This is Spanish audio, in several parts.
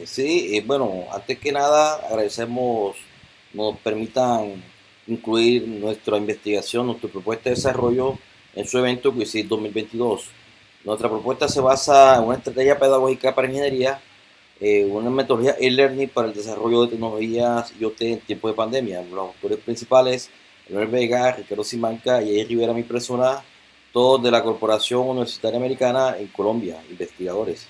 Sí, bueno, antes que nada agradecemos nos permitan incluir nuestra investigación, nuestra propuesta de desarrollo en su evento QuizIT 2022. Nuestra propuesta se basa en una estrategia pedagógica para ingeniería, una metodología e-learning para el desarrollo de tecnologías IoT en tiempo de pandemia. Los autores principales, Leonel Vega, Ricardo Simanca y Eddie Rivera, mi persona, todos de la Corporación Universitaria Americana en Colombia, investigadores.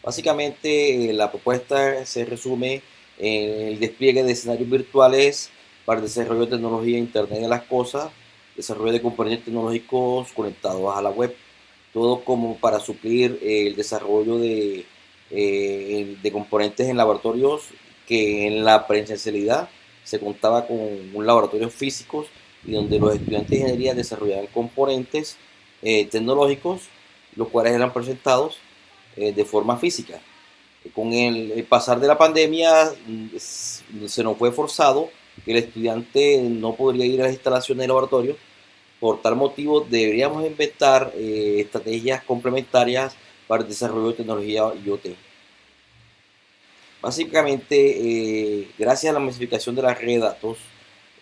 Básicamente, la propuesta se resume en el despliegue de escenarios virtuales para el desarrollo de tecnología Internet de las Cosas, desarrollo de componentes tecnológicos conectados a la web, todo como para suplir el desarrollo de componentes en laboratorios que en la presencialidad se contaba con un laboratorio físicos y donde los estudiantes de ingeniería desarrollaban componentes tecnológicos, los cuales eran presentados de forma física. Con el pasar de la pandemia se nos fue forzado que el estudiante no podría ir a las instalaciones del laboratorio. Por tal motivo deberíamos inventar estrategias complementarias para el desarrollo de tecnología IoT. Básicamente, gracias a la masificación de la red de datos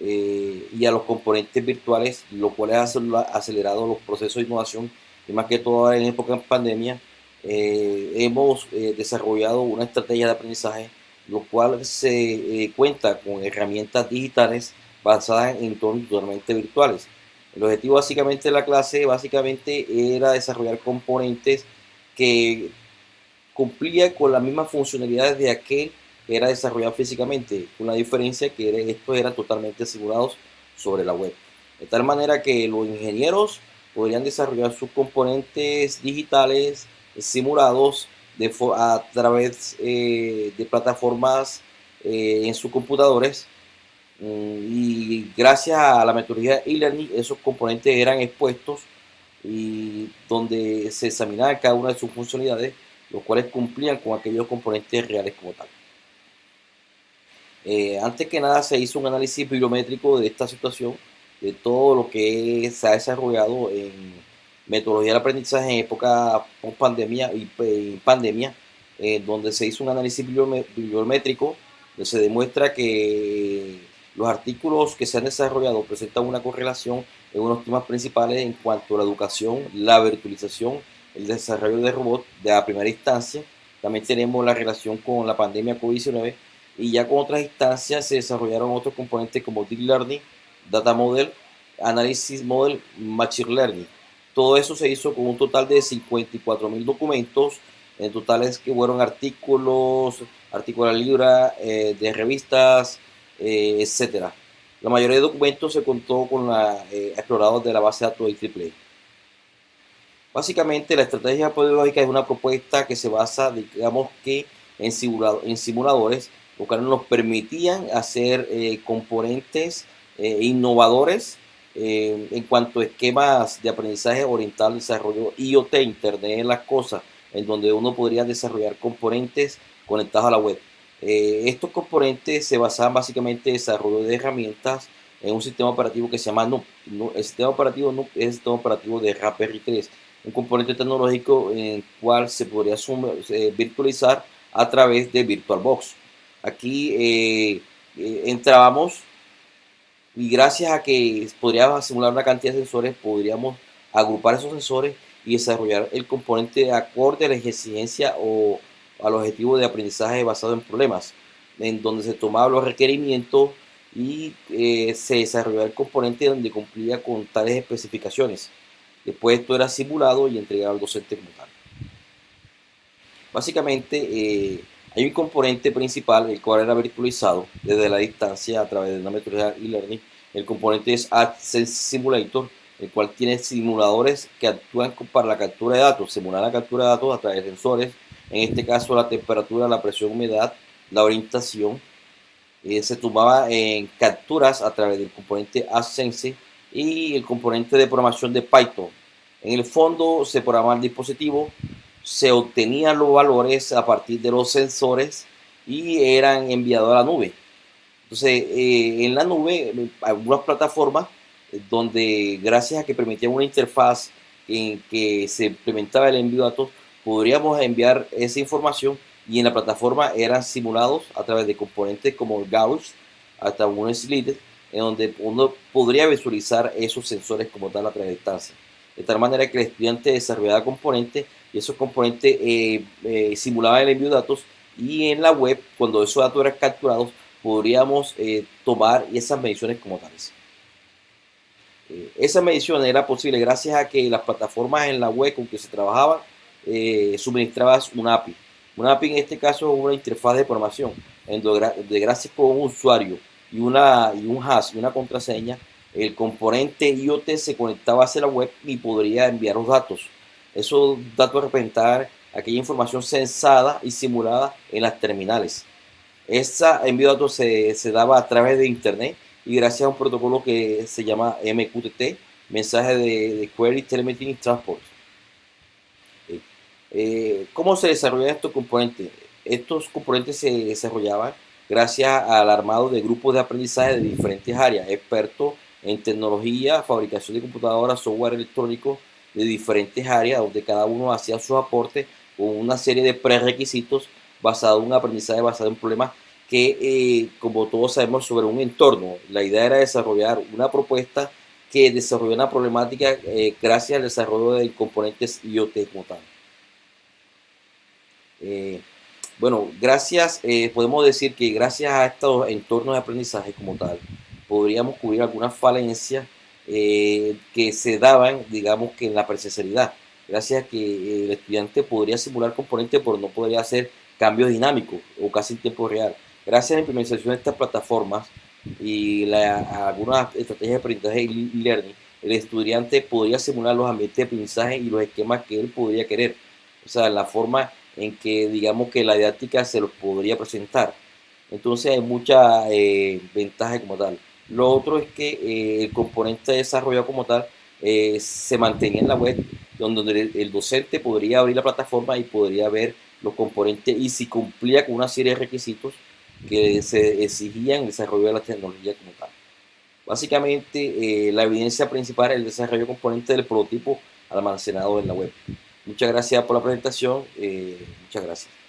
y a los componentes virtuales, lo cual ha acelerado los procesos de innovación, y más que todo en época de pandemia, hemos desarrollado una estrategia de aprendizaje, lo cual se cuenta con herramientas digitales basadas en entornos totalmente virtuales. El objetivo básicamente de la clase básicamente era desarrollar componentes que cumplía con las mismas funcionalidades de aquel que era desarrollado físicamente, con la diferencia que estos eran totalmente simulados sobre la web. De tal manera que los ingenieros podrían desarrollar sus componentes digitales simulados a través de plataformas en sus computadores, y gracias a la metodología e-learning esos componentes eran expuestos y donde se examinaba cada una de sus funcionalidades, los cuales cumplían con aquellos componentes reales como tal. Antes que nada se hizo un análisis bibliométrico de esta situación, de todo lo que se ha desarrollado en metodología de aprendizaje en época post pandemia y pandemia, donde se hizo un análisis bibliométrico, donde se demuestra que los artículos que se han desarrollado presentan una correlación en unos temas principales en cuanto a la educación, la virtualización, el desarrollo de robots de la primera instancia. También tenemos la relación con la pandemia COVID-19, y ya con otras instancias se desarrollaron otros componentes como Deep Learning, Data Model, Analysis Model, Machine Learning. Todo eso se hizo con un total de 54.000 documentos, en totales que fueron artículos libra, de revistas, etcétera. La mayoría de documentos se contó con la explorador de la base de datos de IEEE. Básicamente, la estrategia pedagógica es una propuesta que se basa, digamos que, en simuladores, los cuales nos permitían hacer componentes innovadores en cuanto a esquemas de aprendizaje orientado al desarrollo IoT, Internet de las Cosas, en donde uno podría desarrollar componentes conectados a la web. Estos componentes se basaban básicamente en desarrollo de herramientas en un sistema operativo que se llama NUC. El sistema operativo NUC es el sistema operativo de Raspberry 3, un componente tecnológico en el cual se podría virtualizar a través de VirtualBox. Aquí entrábamos y gracias a que podríamos simular una cantidad de sensores, podríamos agrupar esos sensores y desarrollar el componente acorde a la exigencia o al objetivo de aprendizaje basado en problemas, en donde se tomaban los requerimientos y se desarrollaba el componente donde cumplía con tales especificaciones. Después esto era simulado y entregado al docente como tal. Básicamente hay un componente principal, el cual era virtualizado desde la distancia a través de una metodología e-learning. El componente es AdSense Simulator, el cual tiene simuladores que actúan para la captura de datos, simular la captura de datos a través de sensores, en este caso la temperatura, la presión, humedad, la orientación. Se tomaba en capturas a través del componente AdSense y el componente de programación de Python. En el fondo se programa el dispositivo, se obtenían los valores a partir de los sensores y eran enviados a la nube. Entonces, en la nube, algunas plataformas donde gracias a que permitían una interfaz en que se implementaba el envío de datos, podríamos enviar esa información y en la plataforma eran simulados a través de componentes como el gauge, hasta un slide, en donde uno podría visualizar esos sensores como tal a través de distancia. De tal manera que el estudiante desarrollaba componentes y esos componentes simulaban el envío de datos, y en la web, cuando esos datos eran capturados, podríamos tomar esas mediciones como tales. Esa medición era posible gracias a que las plataformas en la web con que se trabajaba suministraban una API. Una API en este caso es una interfaz de programación, en donde gracias a un usuario y un hash y una contraseña, el componente IoT se conectaba hacia la web y podría enviar los datos. Esos datos representaban aquella información sensada y simulada en las terminales. Ese envío de datos se daba a través de Internet y gracias a un protocolo que se llama MQTT, mensaje de Query Telemetry Transport. ¿Cómo se desarrollan estos componentes? Estos componentes se desarrollaban gracias al armado de grupos de aprendizaje de diferentes áreas, expertos en tecnología, fabricación de computadoras, software electrónico de diferentes áreas, donde cada uno hacía su aporte con una serie de prerequisitos basado en un aprendizaje basado en problemas que, como todos sabemos, sobre un entorno. La idea era desarrollar una propuesta que desarrolló una problemática gracias al desarrollo de componentes IoT como tal. Eh, bueno, podemos decir que gracias a estos entornos de aprendizaje como tal, podríamos cubrir algunas falencias que se daban, digamos, que en la presencialidad. Gracias a que el estudiante podría simular componentes, pero no podría hacer cambios dinámicos o casi en tiempo real. Gracias a la implementación de estas plataformas y a algunas estrategias de aprendizaje y learning, el estudiante podría simular los ambientes de aprendizaje y los esquemas que él podría querer. O sea, la forma en que digamos que la didáctica se los podría presentar. Entonces hay mucha ventaja como tal. Lo otro es que el componente de desarrollo como tal se mantenía en la web, donde el docente podría abrir la plataforma y podría ver los componentes y si cumplía con una serie de requisitos que se exigían el desarrollo de la tecnología como tal. Básicamente, la evidencia principal es el desarrollo de componentes del prototipo almacenado en la web. Muchas gracias por la presentación. Muchas gracias.